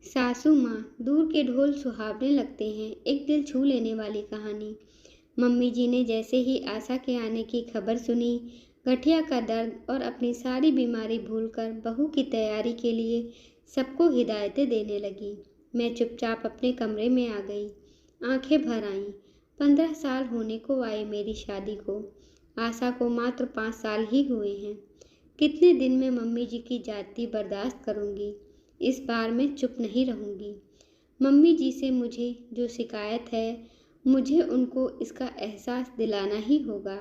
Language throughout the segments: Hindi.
सासू माँ दूर के ढोल सुहावने लगते हैं। एक दिल छू लेने वाली कहानी। मम्मी जी ने जैसे ही आशा के आने की खबर सुनी, गठिया का दर्द और अपनी सारी बीमारी भूलकर बहू की तैयारी के लिए सबको हिदायतें देने लगी। मैं चुपचाप अपने कमरे में आ गई। आंखें भर आईं। 15 साल होने को आए मेरी शादी को। आशा को मात्र 5 साल ही हुए हैं। कितने दिन में मम्मी जी की जाती बर्दाश्त करूंगी। इस बार मैं चुप नहीं रहूंगी। मम्मी जी से मुझे जो शिकायत है, मुझे उनको इसका एहसास दिलाना ही होगा।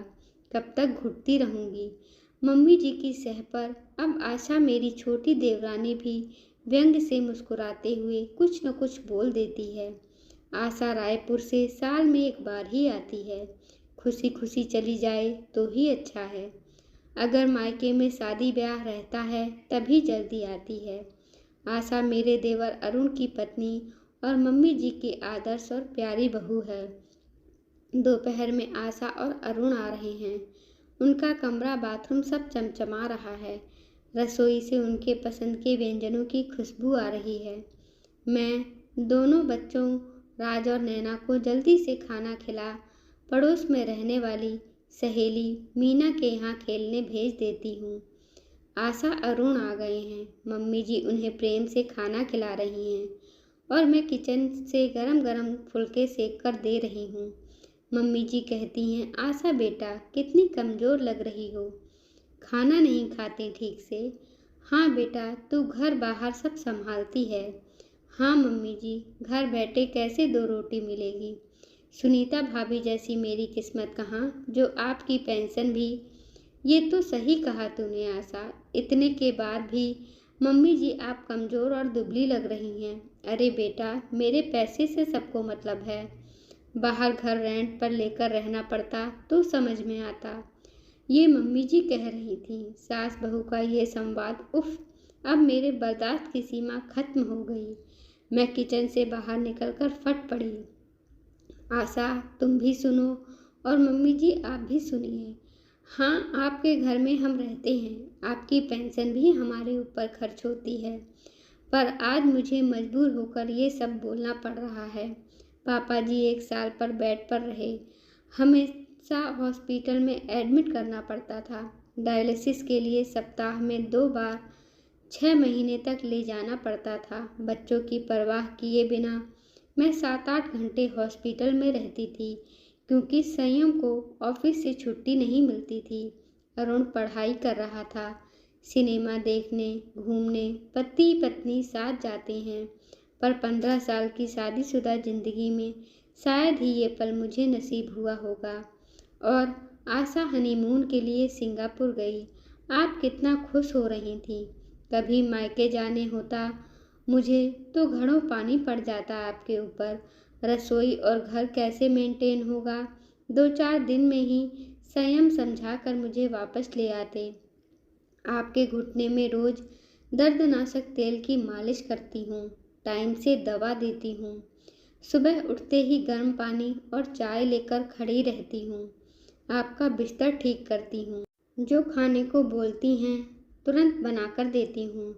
कब तक घुटती रहूंगी। मम्मी जी की सह पर अब आशा मेरी छोटी देवरानी भी व्यंग से मुस्कुराते हुए कुछ न कुछ बोल देती है। आशा रायपुर से साल में एक बार ही आती है। खुशी खुशी चली जाए तो ही अच्छा है। अगर मायके में शादी ब्याह रहता है तभी जल्दी आती है। आशा मेरे देवर अरुण की पत्नी और मम्मी जी की आदर्श और प्यारी बहू है। दोपहर में आशा और अरुण आ रहे हैं। उनका कमरा बाथरूम सब चमचमा रहा है। रसोई से उनके पसंद के व्यंजनों की खुशबू आ रही है। मैं दोनों बच्चों राज और नैना को जल्दी से खाना खिला पड़ोस में रहने वाली सहेली मीना के यहाँ खेलने भेज देती हूँ। आशा अरुण आ गए हैं। मम्मी जी उन्हें प्रेम से खाना खिला रही हैं और मैं किचन से गरम गरम फुलके सेक कर दे रही हूँ। मम्मी जी कहती हैं, आशा बेटा कितनी कमज़ोर लग रही हो, खाना नहीं खाती ठीक से। हाँ बेटा, तू घर बाहर सब संभालती है। हाँ मम्मी जी, घर बैठे कैसे 2 रोटी मिलेगी। सुनीता भाभी जैसी मेरी किस्मत कहाँ, जो आपकी पेंशन भी। ये तो सही कहा तूने आशा। इतने के बाद भी मम्मी जी आप कमज़ोर और दुबली लग रही हैं। अरे बेटा, मेरे पैसे से सबको मतलब है। बाहर घर रेंट पर लेकर रहना पड़ता तो समझ में आता। ये मम्मी जी कह रही थी। सास बहू का ये संवाद, उफ, अब मेरे बर्दाश्त की सीमा खत्म हो गई। मैं किचन से बाहर निकलकर फट पड़ी। आशा, तुम भी सुनो और मम्मी जी आप भी सुनिए। हाँ, आपके घर में हम रहते हैं। आपकी पेंशन भी हमारे ऊपर खर्च होती है। पर आज मुझे मजबूर होकर ये सब बोलना पड़ रहा है। पापा जी 1 साल पर बेड पर रहे। हमेशा हॉस्पिटल में एडमिट करना पड़ता था। डायलिसिस के लिए सप्ताह में 2 बार 6 महीने तक ले जाना पड़ता था। बच्चों की परवाह किए बिना मैं 7-8 घंटे हॉस्पिटल में रहती थी, क्योंकि संयम को ऑफिस से छुट्टी नहीं मिलती थी। अरुण पढ़ाई कर रहा था। सिनेमा देखने, घूमने पति पत्नी साथ जाते हैं, पर 15 साल की शादीशुदा जिंदगी में शायद ही ये पल मुझे नसीब हुआ होगा। और आशा हनीमून के लिए सिंगापुर गई। आप कितना खुश हो रही थी। कभी मायके जाने होता मुझे तो घड़ों पानी पड़ जाता आपके ऊपर। रसोई और घर कैसे मेंटेन होगा। 2-4 दिन में ही संयम समझा कर मुझे वापस ले आते। आपके घुटने में रोज दर्दनाशक तेल की मालिश करती हूँ। टाइम से दवा देती हूँ। सुबह उठते ही गर्म पानी और चाय लेकर खड़ी रहती हूँ। आपका बिस्तर ठीक करती हूँ। जो खाने को बोलती हैं तुरंत बनाकर देती हूँ।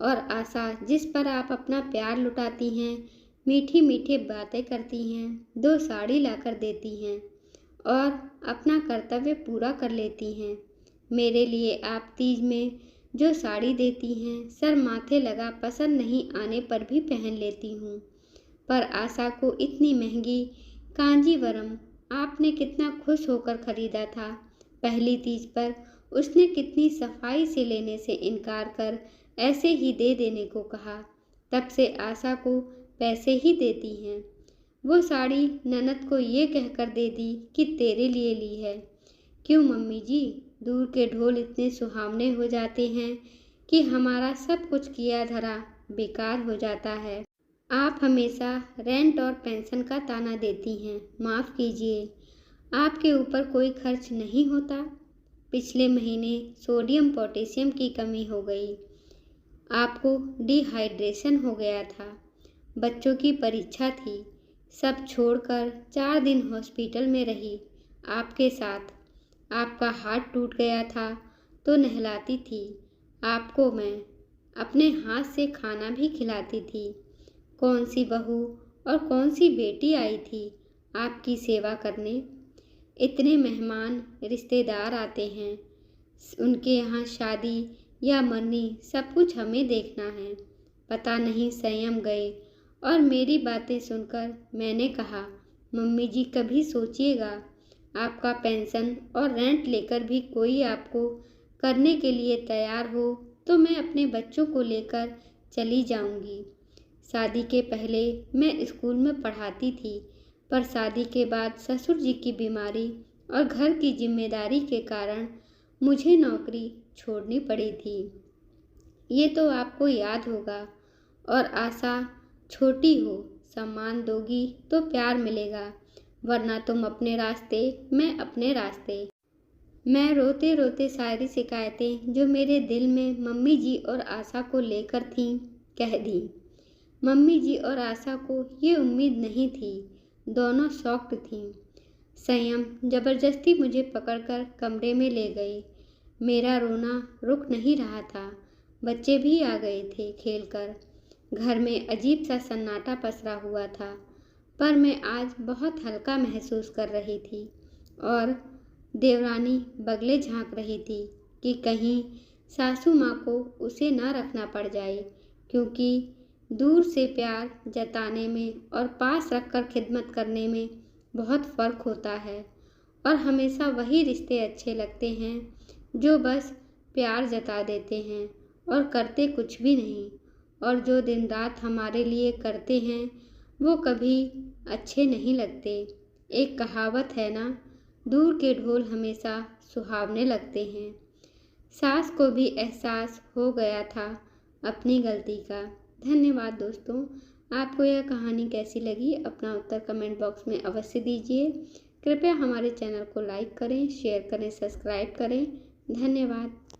और आशा, जिस पर आप अपना प्यार लुटाती हैं, मीठी मीठी बातें करती हैं, 2 साड़ी लाकर देती हैं और अपना कर्तव्य पूरा कर लेती हैं। मेरे लिए आप तीज में जो साड़ी देती हैं, सर माथे लगा पसंद नहीं आने पर भी पहन लेती हूँ। पर आशा को इतनी महंगी कांजीवरम आपने कितना खुश होकर खरीदा था। पहली तीज पर उसने कितनी सफाई से लेने से इनकार कर ऐसे ही दे देने को कहा। तब से आशा को पैसे ही देती हैं। वो साड़ी ननद को ये कहकर दे दी कि तेरे लिए ली है। क्यों मम्मी जी, दूर के ढोल इतने सुहावने हो जाते हैं कि हमारा सब कुछ किया धरा बेकार हो जाता है। आप हमेशा रेंट और पेंशन का ताना देती हैं। माफ़ कीजिए, आपके ऊपर कोई खर्च नहीं होता। पिछले महीने सोडियम पोटेशियम की कमी हो गई। आपको डिहाइड्रेशन हो गया था। बच्चों की परीक्षा थी। सब छोड़कर 4 दिन हॉस्पिटल में रही आपके साथ। आपका हाथ टूट गया था तो नहलाती थी। आपको मैं अपने हाथ से खाना भी खिलाती थी। कौन सी बहू और कौन सी बेटी आई थी आपकी सेवा करने। इतने मेहमान रिश्तेदार आते हैं, उनके यहाँ शादी या मरनी सब कुछ हमें देखना है। पता नहीं संयम गए और मेरी बातें सुनकर मैंने कहा, मम्मी जी कभी सोचिएगा, आपका पेंशन और रेंट लेकर भी कोई आपको करने के लिए तैयार हो तो मैं अपने बच्चों को लेकर चली जाऊंगी। शादी के पहले मैं स्कूल में पढ़ाती थी, पर शादी के बाद ससुर जी की बीमारी और घर की जिम्मेदारी के कारण मुझे नौकरी छोड़नी पड़ी थी। ये तो आपको याद होगा। और आशा छोटी हो, सम्मान दोगी तो प्यार मिलेगा, वरना तुम अपने रास्ते मैं अपने रास्ते। मैं रोते रोते सारी शिकायतें जो मेरे दिल में मम्मी जी और आशा को लेकर थीं कह दी। मम्मी जी और आशा को ये उम्मीद नहीं थी, दोनों शॉक्ड थीं। संयम जबरदस्ती मुझे पकड़कर कमरे में ले गई। मेरा रोना रुक नहीं रहा था। बच्चे भी आ गए थे खेलकर। घर में अजीब सा सन्नाटा पसरा हुआ था, पर मैं आज बहुत हल्का महसूस कर रही थी। और देवरानी बगले झांक रही थी कि कहीं सासू माँ को उसे न रखना पड़ जाए, क्योंकि दूर से प्यार जताने में और पास रखकर खिदमत करने में बहुत फ़र्क होता है। और हमेशा वही रिश्ते अच्छे लगते हैं जो बस प्यार जता देते हैं और करते कुछ भी नहीं। और जो दिन रात हमारे लिए करते हैं वो कभी अच्छे नहीं लगते। एक कहावत है ना, दूर के ढोल हमेशा सुहावने लगते हैं। सास को भी एहसास हो गया था अपनी गलती का। धन्यवाद दोस्तों। आपको यह कहानी कैसी लगी अपना उत्तर कमेंट बॉक्स में अवश्य दीजिए। कृपया हमारे चैनल को लाइक करें, शेयर करें, सब्सक्राइब करें। धन्यवाद।